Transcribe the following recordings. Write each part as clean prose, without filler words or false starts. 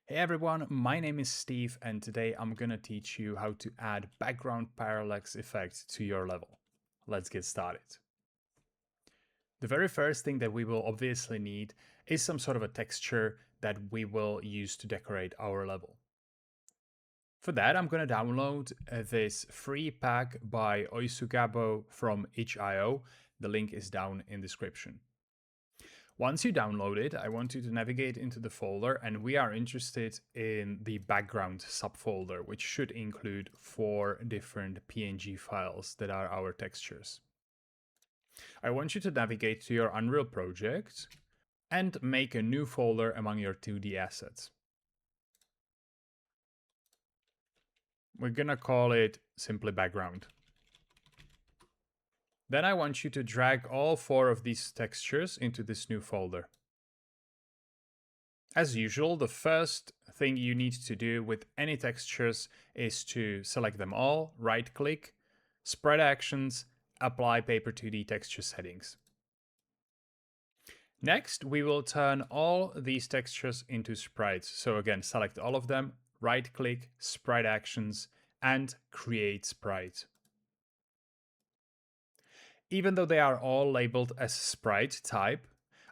Hey everyone, my name is Steve and today I'm gonna teach you how to add background parallax effect to your level. Let's get started. The very first thing that we will obviously need is some sort of a texture that we will use to decorate our level. For that, I'm gonna download this free pack by Oisugabo from itch.io. The link is down in the description. Once you download it, I want you to navigate into the folder, and we are interested in the background subfolder, which should include 4 different PNG files that are our textures. I want you to navigate to your Unreal project and make a new folder among your 2D assets. We're gonna call it simply background. Then I want you to drag all 4 of these textures into this new folder. As usual, the first thing you need to do with any textures is to select them all, right-click, Sprite Actions, apply Paper2D texture settings. Next, we will turn all these textures into sprites. So again, select all of them, right-click, Sprite Actions, and create sprite. Even though they are all labeled as sprite type,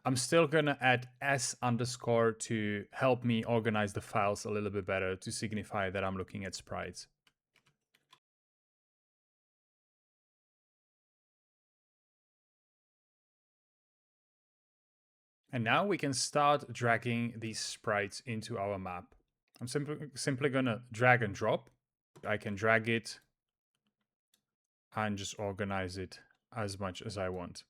I'm still gonna add s underscore to help me organize the files a little bit better to signify that I'm looking at sprites. And now we can start dragging these sprites into our map. I'm simply gonna drag and drop. I can drag it and just organize it as much as I want.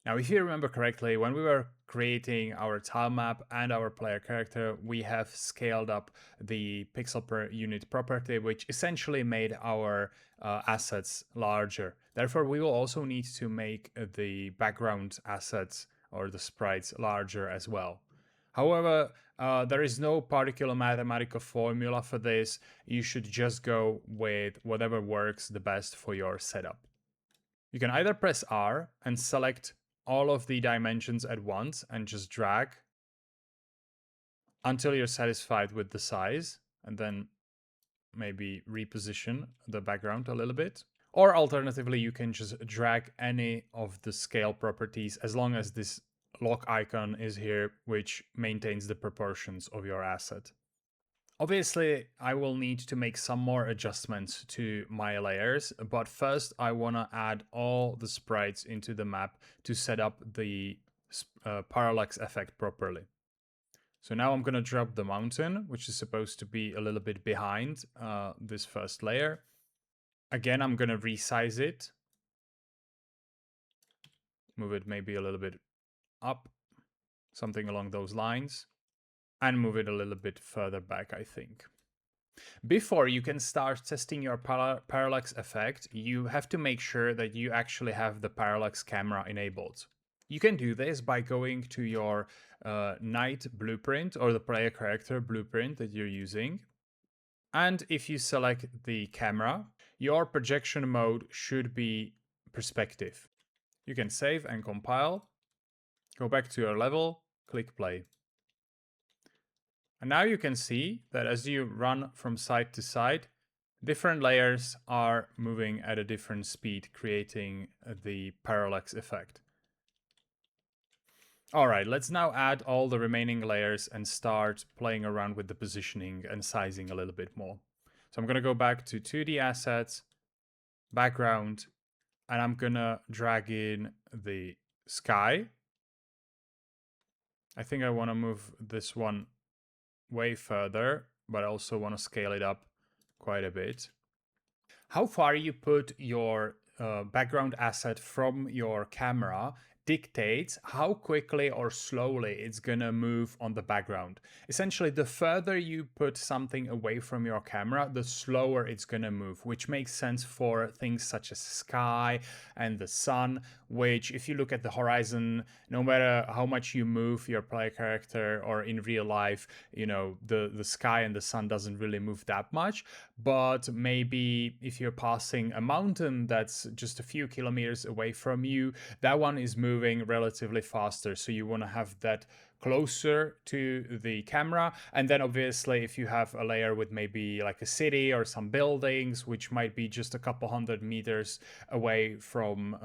Now, if you remember correctly, when we were creating our tile map and our player character, we have scaled up the pixel per unit property, which essentially made our assets larger. Therefore, we will also need to make the background assets or the sprites larger as well. However, there is no particular mathematical formula for this. You should just go with whatever works the best for your setup. You can either press R and select all of the dimensions at once and just drag until you're satisfied with the size, and then maybe reposition the background a little bit. Or alternatively, you can just drag any of the scale properties as long as this lock icon is here, which maintains the proportions of your asset. Obviously, I will need to make some more adjustments to my layers, but first I want to add all the sprites into the map to set up the parallax effect properly. So now I'm going to drop the mountain, which is supposed to be a little bit behind this first layer. Again, I'm going to resize it. Move it maybe a little bit up, something along those lines. And move it a little bit further back, I think. Before you can start testing your parallax effect, you have to make sure that you actually have the parallax camera enabled. You can do this by going to your night blueprint or the player character blueprint that you're using. And if you select the camera, your projection mode should be perspective. You can save and compile, go back to your level, click play. And now you can see that as you run from side to side, different layers are moving at a different speed, creating the parallax effect. All right, let's now add all the remaining layers and start playing around with the positioning and sizing a little bit more. So I'm going to go back to 2D assets, background, and I'm going to drag in the sky. I think I want to move this one way further, but I also want to scale it up quite a bit. How far you put your background asset from your camera dictates how quickly or slowly it's gonna move on the background. Essentially, the further you put something away from your camera, the slower it's gonna move, which makes sense for things such as sky and the sun, which if you look at the horizon, no matter how much you move your player character or in real life, you know, the sky and the sun doesn't really move that much. But maybe if you're passing a mountain that's just a few kilometers away from you, that one is moving relatively faster. So you want to have that closer to the camera. And then obviously if you have a layer with maybe like a city or some buildings, which might be just a couple 100 meters away from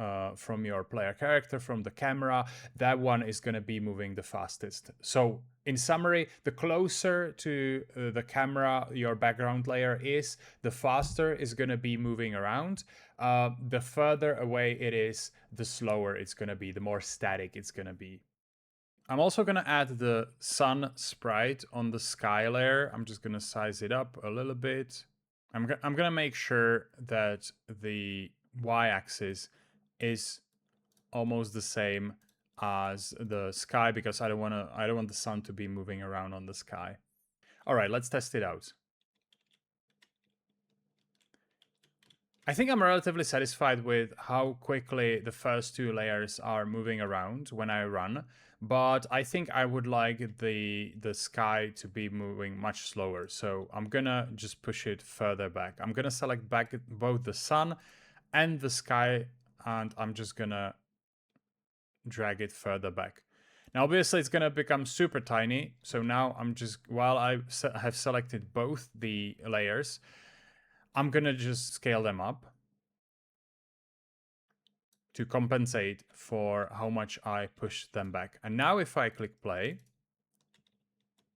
your player character, from the camera, that one is going to be moving the fastest. So in summary, the closer to the camera your background layer is, the faster it's going to be moving around. The further away it is, the slower it's going to be, the more static it's going to be. I'm also going to add the sun sprite on the sky layer. I'm just going to size it up a little bit. I'm going to make sure that the y-axis is almost the same as the sky, because I don't want the sun to be moving around on the sky. All right, let's test it out. I think I'm relatively satisfied with how quickly the first two layers are moving around when I run, but I think I would like the sky to be moving much slower. So I'm gonna just push it further back. I'm gonna select back both the sun and the sky, and I'm just gonna drag it further back. Now, obviously, it's going to become super tiny. So now I'm just, while I have selected both the layers, I'm going to just scale them up to compensate for how much I push them back. And now if I click play,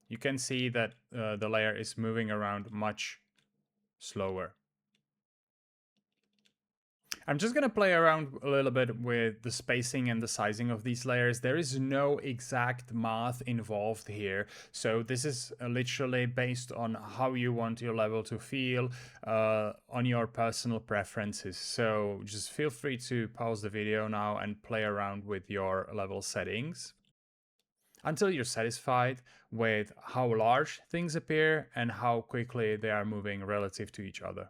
you can see that the layer is moving around much slower. I'm just going to play around a little bit with the spacing and the sizing of these layers. There is no exact math involved here. So this is literally based on how you want your level to feel, on your personal preferences. So just feel free to pause the video now and play around with your level settings until you're satisfied with how large things appear and how quickly they are moving relative to each other.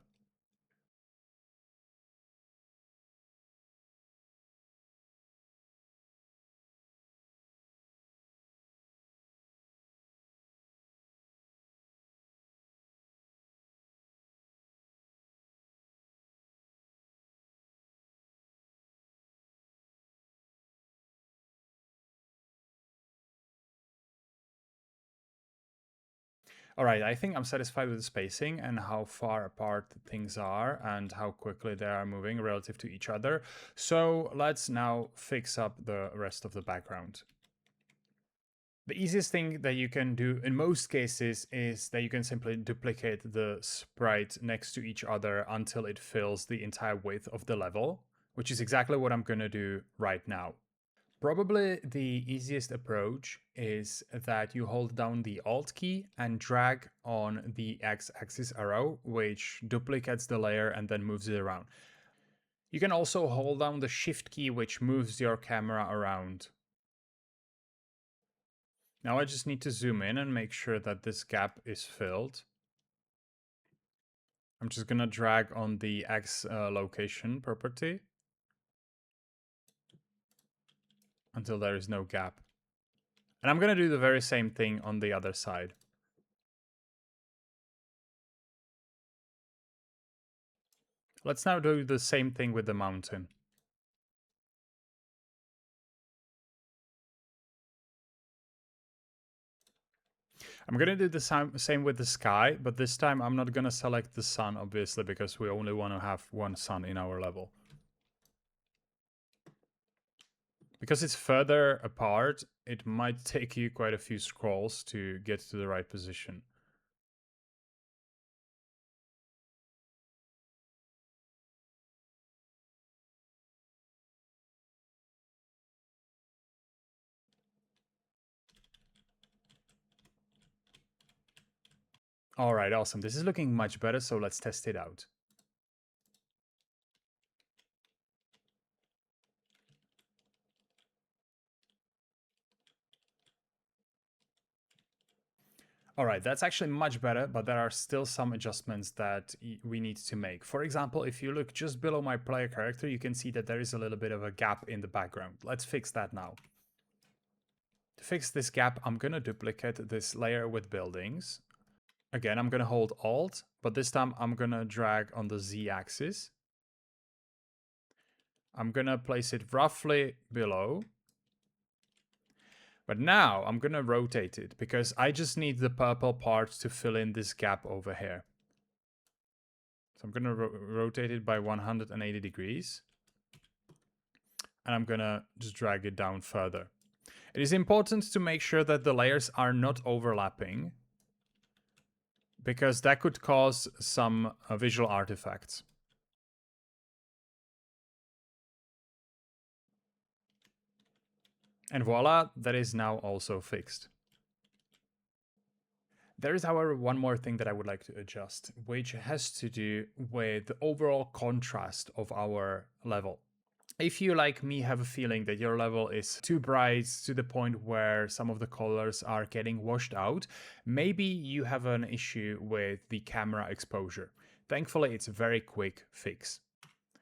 All right, I think I'm satisfied with the spacing and how far apart things are and how quickly they are moving relative to each other. So let's now fix up the rest of the background. The easiest thing that you can do in most cases is that you can simply duplicate the sprite next to each other until it fills the entire width of the level, which is exactly what I'm going to do right now. Probably the easiest approach is that you hold down the Alt key and drag on the X-axis arrow, which duplicates the layer and then moves it around. You can also hold down the Shift key, which moves your camera around. Now I just need to zoom in and make sure that this gap is filled. I'm just gonna drag on the X location property until there is no gap. And I'm gonna do the very same thing on the other side. Let's now do the same thing with the mountain. I'm gonna do the same with the sky, but this time I'm not gonna select the sun, obviously, because we only want to have one sun in our level. Because it's further apart, it might take you quite a few scrolls to get to the right position. All right, awesome. This is looking much better, so let's test it out. All right, that's actually much better, but there are still some adjustments that we need to make. For example, if you look just below my player character, you can see that there is a little bit of a gap in the background. Let's fix that now. To fix this gap, I'm gonna duplicate this layer with buildings. Again, I'm gonna hold Alt, but this time I'm gonna drag on the Z axis. I'm gonna place it roughly below. But now I'm gonna rotate it because I just need the purple part to fill in this gap over here. So I'm gonna rotate it by 180 degrees. And I'm gonna just drag it down further. It is important to make sure that the layers are not overlapping, because that could cause some visual artifacts. And voila, that is now also fixed. There is, however, one more thing that I would like to adjust, which has to do with the overall contrast of our level. If you, like me, have a feeling that your level is too bright to the point where some of the colors are getting washed out, maybe you have an issue with the camera exposure. Thankfully, it's a very quick fix.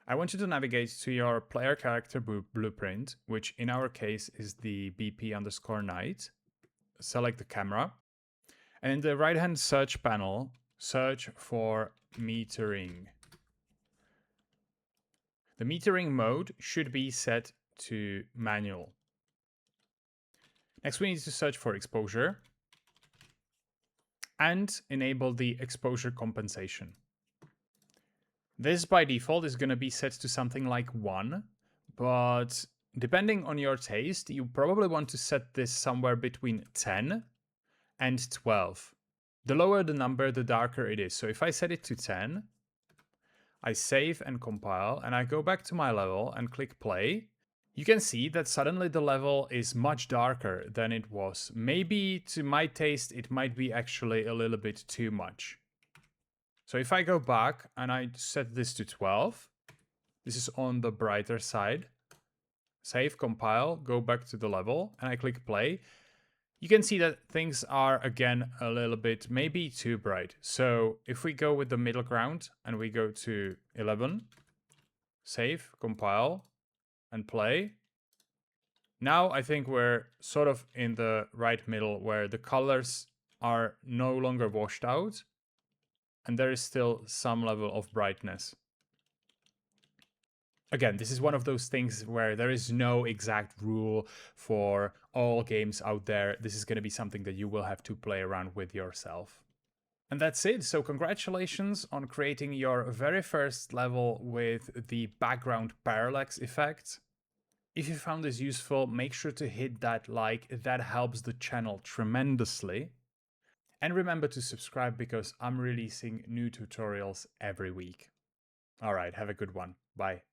I want you to navigate to your player character blueprint, which in our case is the BP_night. Select the camera. And in the right-hand search panel, search for metering. The metering mode should be set to manual. Next, we need to search for exposure and enable the exposure compensation. This by default is going to be set to something like 1, but depending on your taste, you probably want to set this somewhere between 10 and 12. The lower the number, the darker it is. So if I set it to 10, I save and compile, and I go back to my level and click play. You can see that suddenly the level is much darker than it was. Maybe to my taste, it might be actually a little bit too much. So if I go back and I set this to 12, this is on the brighter side. Save, compile, go back to the level, and I click play. You can see that things are, again, a little bit maybe too bright. So if we go with the middle ground and we go to 11, save, compile, and play. Now I think we're sort of in the right middle where the colors are no longer washed out and there is still some level of brightness. Again, this is one of those things where there is no exact rule for all games out there. This is going to be something that you will have to play around with yourself. And that's it. So congratulations on creating your very first level with the background parallax effect. If you found this useful, make sure to hit that like. That helps the channel tremendously. And remember to subscribe because I'm releasing new tutorials every week. All right, have a good one. Bye.